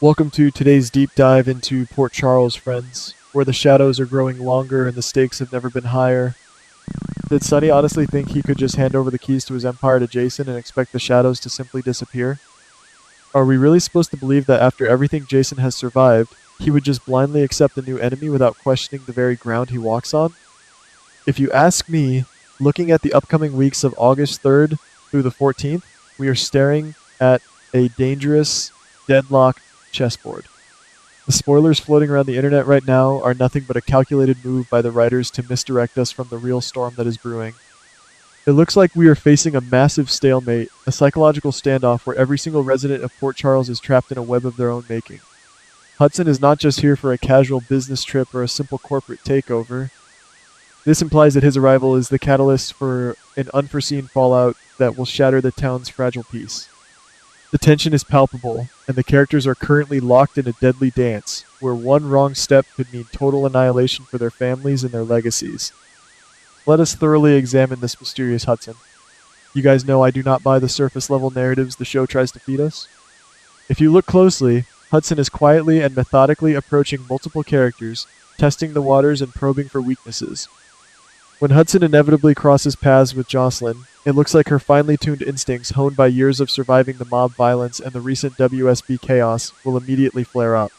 Welcome to today's deep dive into Port Charles, friends, where the shadows are growing longer and the stakes have never been higher. Did Sonny honestly think he could just hand over the keys to his empire to Jason and expect the shadows to simply disappear? Are we really supposed to believe that after everything Jason has survived, he would just blindly accept a new enemy without questioning the very ground he walks on? If you ask me, looking at the upcoming weeks of August 3rd through the 14th, we are staring at a dangerous, deadlocked chessboard. The spoilers floating around the internet right now are nothing but a calculated move by the writers to misdirect us from the real storm that is brewing. It looks like we are facing a massive stalemate, a psychological standoff where every single resident of Port Charles is trapped in a web of their own making. Hudson is not just here for a casual business trip or a simple corporate takeover. This implies that his arrival is the catalyst for an unforeseen fallout that will shatter the town's fragile peace. The tension is palpable, and the characters are currently locked in a deadly dance, where one wrong step could mean total annihilation for their families and their legacies. Let us thoroughly examine this mysterious Hudson. You guys know I do not buy the surface-level narratives the show tries to feed us. If you look closely, Hudson is quietly and methodically approaching multiple characters, testing the waters and probing for weaknesses. When Hudson inevitably crosses paths with Jocelyn, it looks like her finely tuned instincts, honed by years of surviving the mob violence and the recent WSB chaos, will immediately flare up.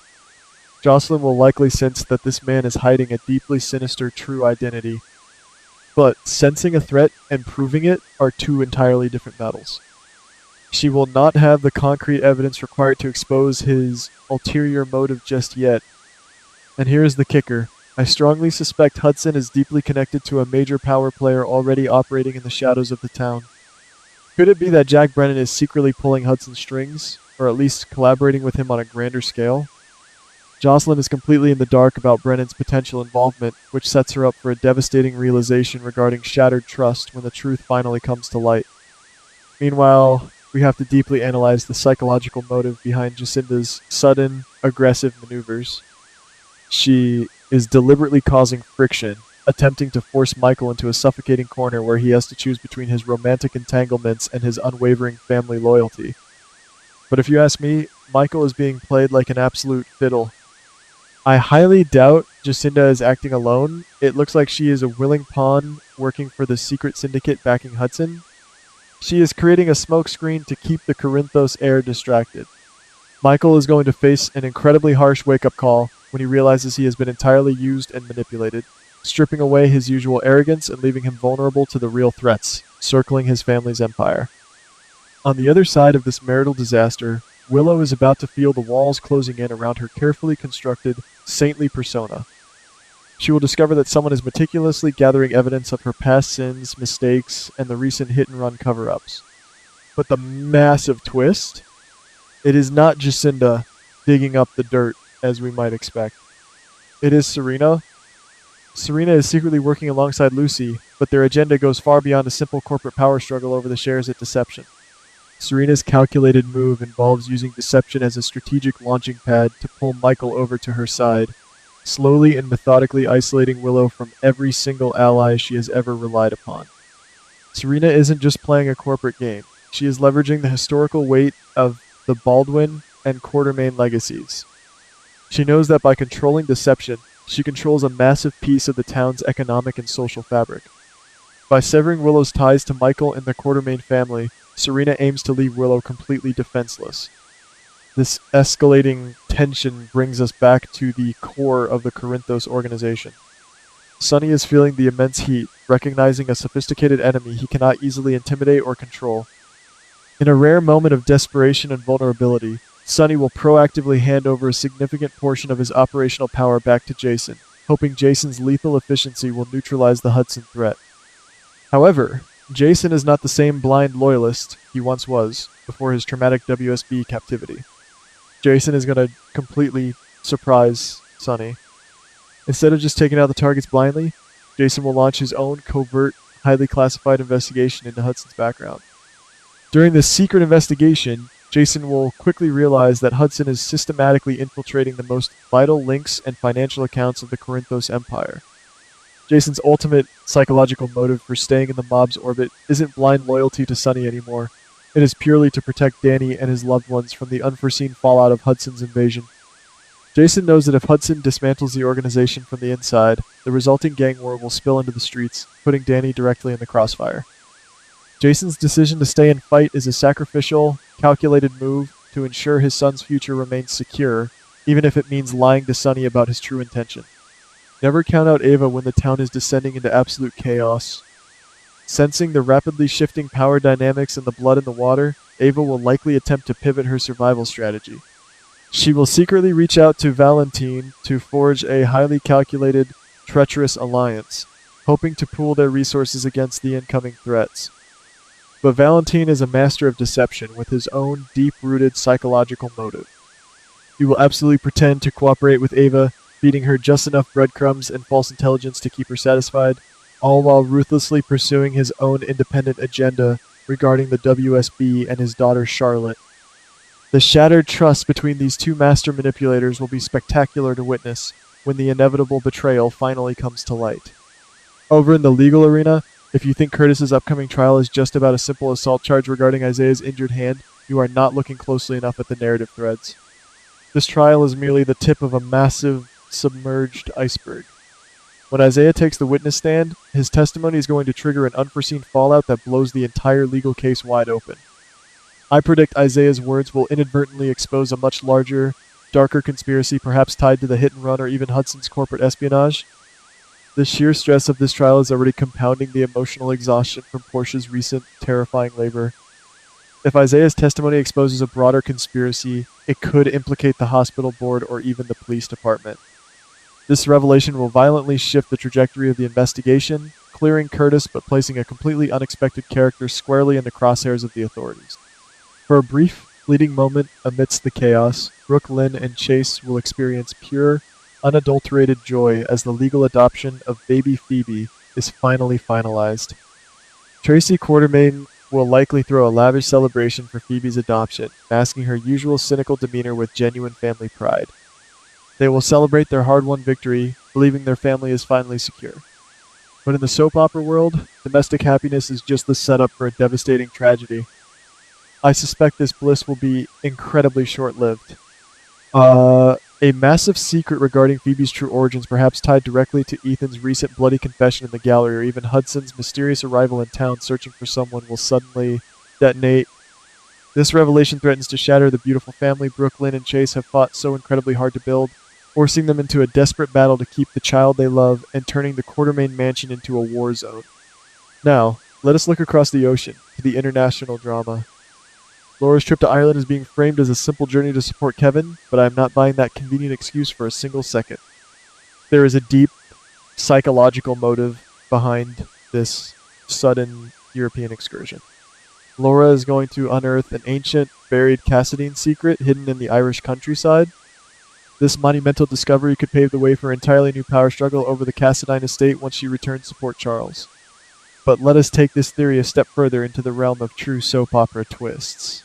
Jocelyn will likely sense that this man is hiding a deeply sinister true identity. But sensing a threat and proving it are two entirely different battles. She will not have the concrete evidence required to expose his ulterior motive just yet. And here is the kicker. I strongly suspect Hudson is deeply connected to a major power player already operating in the shadows of the town. Could it be that Jack Brennan is secretly pulling Hudson's strings, or at least collaborating with him on a grander scale? Jocelyn is completely in the dark about Brennan's potential involvement, which sets her up for a devastating realization regarding shattered trust when the truth finally comes to light. Meanwhile, we have to deeply analyze the psychological motive behind Jacinda's sudden, aggressive maneuvers. She is deliberately causing friction, attempting to force Michael into a suffocating corner where he has to choose between his romantic entanglements and his unwavering family loyalty. But if you ask me, Michael is being played like an absolute fiddle. I highly doubt Jacinda is acting alone. It looks like she is a willing pawn working for the secret syndicate backing Hudson. She is creating a smokescreen to keep the Corinthos heir distracted. Michael is going to face an incredibly harsh wake-up call when he realizes he has been entirely used and manipulated, stripping away his usual arrogance and leaving him vulnerable to the real threats circling his family's empire. On the other side of this marital disaster, Willow is about to feel the walls closing in around her carefully constructed, saintly persona. She will discover that someone is meticulously gathering evidence of her past sins, mistakes, and the recent hit-and-run cover-ups. But the massive twist? It is not Jacinda digging up the dirt, as we might expect. It is Serena. Serena is secretly working alongside Lucy, but their agenda goes far beyond a simple corporate power struggle over the shares at Deception. Serena's calculated move involves using Deception as a strategic launching pad to pull Michael over to her side, slowly and methodically isolating Willow from every single ally she has ever relied upon. Serena isn't just playing a corporate game. She is leveraging the historical weight of the Baldwin and Quartermain legacies. She knows that by controlling Deception, she controls a massive piece of the town's economic and social fabric. By severing Willow's ties to Michael and the Quartermain family, Serena aims to leave Willow completely defenseless. This escalating tension brings us back to the core of the Corinthos organization. Sonny is feeling the immense heat, recognizing a sophisticated enemy he cannot easily intimidate or control. In a rare moment of desperation and vulnerability, Sonny will proactively hand over a significant portion of his operational power back to Jason, hoping Jason's lethal efficiency will neutralize the Hudson threat. However, Jason is not the same blind loyalist he once was before his traumatic WSB captivity. Jason is going to completely surprise Sonny. Instead of just taking out the targets blindly, Jason will launch his own covert, highly classified investigation into Hudson's background. During this secret investigation, Jason will quickly realize that Hudson is systematically infiltrating the most vital links and financial accounts of the Corinthos Empire. Jason's ultimate psychological motive for staying in the mob's orbit isn't blind loyalty to Sonny anymore. It is purely to protect Danny and his loved ones from the unforeseen fallout of Hudson's invasion. Jason knows that if Hudson dismantles the organization from the inside, the resulting gang war will spill into the streets, putting Danny directly in the crossfire. Jason's decision to stay and fight is a sacrificial, calculated move to ensure his son's future remains secure, even if it means lying to Sonny about his true intention. Never count out Ava when the town is descending into absolute chaos. Sensing the rapidly shifting power dynamics in the blood and the water, Ava will likely attempt to pivot her survival strategy. She will secretly reach out to Valentine to forge a highly calculated, treacherous alliance, hoping to pool their resources against the incoming threats. But Valentine is a master of deception with his own deep-rooted psychological motive. He will absolutely pretend to cooperate with Ava, feeding her just enough breadcrumbs and false intelligence to keep her satisfied, all while ruthlessly pursuing his own independent agenda regarding the WSB and his daughter Charlotte. The shattered trust between these two master manipulators will be spectacular to witness when the inevitable betrayal finally comes to light. Over in the legal arena, if you think Curtis's upcoming trial is just about a simple assault charge regarding Isaiah's injured hand, you are not looking closely enough at the narrative threads. This trial is merely the tip of a massive, submerged iceberg. When Isaiah takes the witness stand, his testimony is going to trigger an unforeseen fallout that blows the entire legal case wide open. I predict Isaiah's words will inadvertently expose a much larger, darker conspiracy perhaps tied to the hit and run or even Hudson's corporate espionage. The sheer stress of this trial is already compounding the emotional exhaustion from Portia's recent terrifying labor. If Isaiah's testimony exposes a broader conspiracy, it could implicate the hospital board or even the police department. This revelation will violently shift the trajectory of the investigation, clearing Curtis but placing a completely unexpected character squarely in the crosshairs of the authorities. For a brief, fleeting moment amidst the chaos, Brooke, Lynn, and Chase will experience pure, unadulterated joy as the legal adoption of baby Phoebe is finally finalized. Tracy Quartermain will likely throw a lavish celebration for Phoebe's adoption, masking her usual cynical demeanor with genuine family pride. They will celebrate their hard-won victory, believing their family is finally secure. But in the soap opera world, domestic happiness is just the setup for a devastating tragedy. I suspect this bliss will be incredibly short-lived. A massive secret regarding Phoebe's true origins, perhaps tied directly to Ethan's recent bloody confession in the gallery, or even Hudson's mysterious arrival in town searching for someone, will suddenly detonate. This revelation threatens to shatter the beautiful family Brooke, Lynn, and Chase have fought so incredibly hard to build, forcing them into a desperate battle to keep the child they love and turning the Quartermain mansion into a war zone. Now, let us look across the ocean to the international drama. Laura's trip to Ireland is being framed as a simple journey to support Kevin, but I am not buying that convenient excuse for a single second. There is a deep psychological motive behind this sudden European excursion. Laura is going to unearth an ancient, buried Cassadine secret hidden in the Irish countryside. This monumental discovery could pave the way for an entirely new power struggle over the Cassadine estate once she returns to Port Charles. But let us take this theory a step further into the realm of true soap opera twists.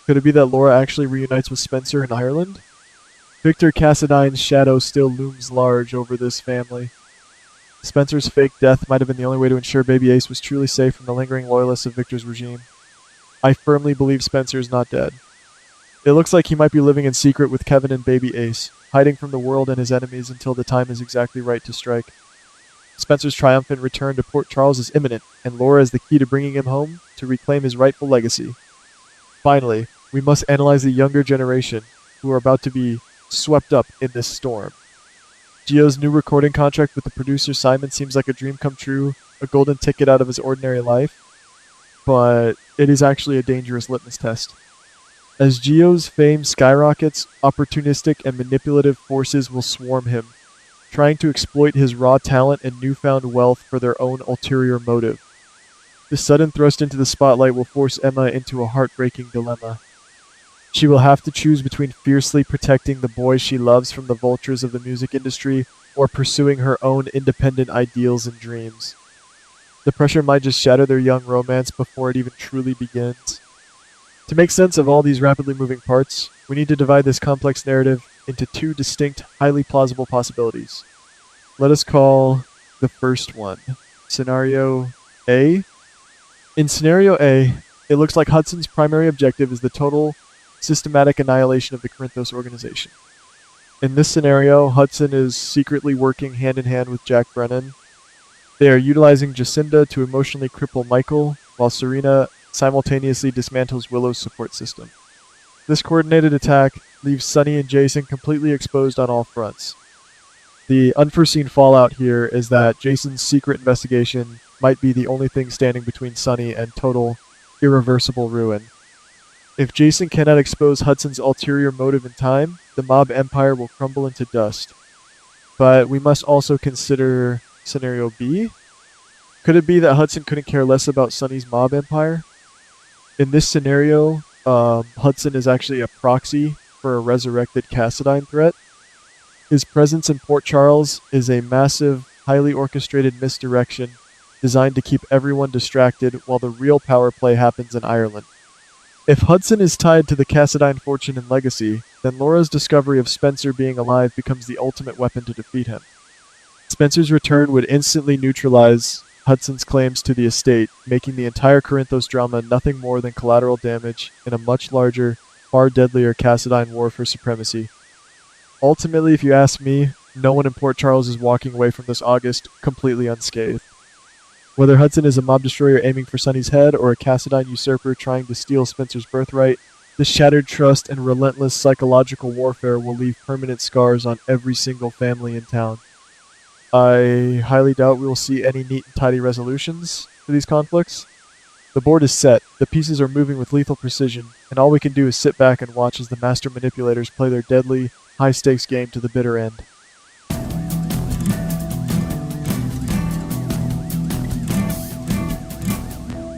Could it be that Laura actually reunites with Spencer in Ireland? Victor Cassadine's shadow still looms large over this family. Spencer's fake death might have been the only way to ensure baby Ace was truly safe from the lingering loyalists of Victor's regime. I firmly believe Spencer is not dead. It looks like he might be living in secret with Kevin and baby Ace, hiding from the world and his enemies until the time is exactly right to strike. Spencer's triumphant return to Port Charles is imminent, and Laura is the key to bringing him home to reclaim his rightful legacy. Finally, we must analyze the younger generation, who are about to be swept up in this storm. Gio's new recording contract with the producer Simon seems like a dream come true, a golden ticket out of his ordinary life, but it is actually a dangerous litmus test. As Gio's fame skyrockets, opportunistic and manipulative forces will swarm him, trying to exploit his raw talent and newfound wealth for their own ulterior motive. This sudden thrust into the spotlight will force Emma into a heartbreaking dilemma. She will have to choose between fiercely protecting the boys she loves from the vultures of the music industry or pursuing her own independent ideals and dreams. The pressure might just shatter their young romance before it even truly begins. To make sense of all these rapidly moving parts, we need to divide this complex narrative into two distinct, highly plausible possibilities. Let us call the first one Scenario A. In Scenario A, It looks like Hudson's primary objective is the total systematic annihilation of the Corinthos organization. In this scenario, Hudson is secretly working hand in hand with Jack Brennan. They are utilizing Jacinda to emotionally cripple Michael, while Serena simultaneously dismantles Willow's support system. This coordinated attack leaves Sonny and Jason completely exposed on all fronts. The unforeseen fallout here is that Jason's secret investigation might be the only thing standing between Sonny and total, irreversible ruin. If Jason cannot expose Hudson's ulterior motive in time, the mob empire will crumble into dust. But we must also consider scenario B. Could it be that Hudson couldn't care less about Sonny's mob empire? In this scenario, Hudson is actually a proxy for a resurrected Cassadine threat. His presence in Port Charles is a massive, highly orchestrated misdirection designed to keep everyone distracted while the real power play happens in Ireland. If Hudson is tied to the Cassadine fortune and legacy, then Laura's discovery of Spencer being alive becomes the ultimate weapon to defeat him. Spencer's return would instantly neutralize Hudson's claims to the estate, making the entire Corinthos drama nothing more than collateral damage in a much larger, far deadlier Cassadine war for supremacy. Ultimately, if you ask me, no one in Port Charles is walking away from this August completely unscathed. Whether Hudson is a mob destroyer aiming for Sonny's head or a Cassadine usurper trying to steal Spencer's birthright, this shattered trust and relentless psychological warfare will leave permanent scars on every single family in town. I highly doubt we will see any neat and tidy resolutions to these conflicts. The board is set, the pieces are moving with lethal precision, and all we can do is sit back and watch as the master manipulators play their deadly, high-stakes game to the bitter end.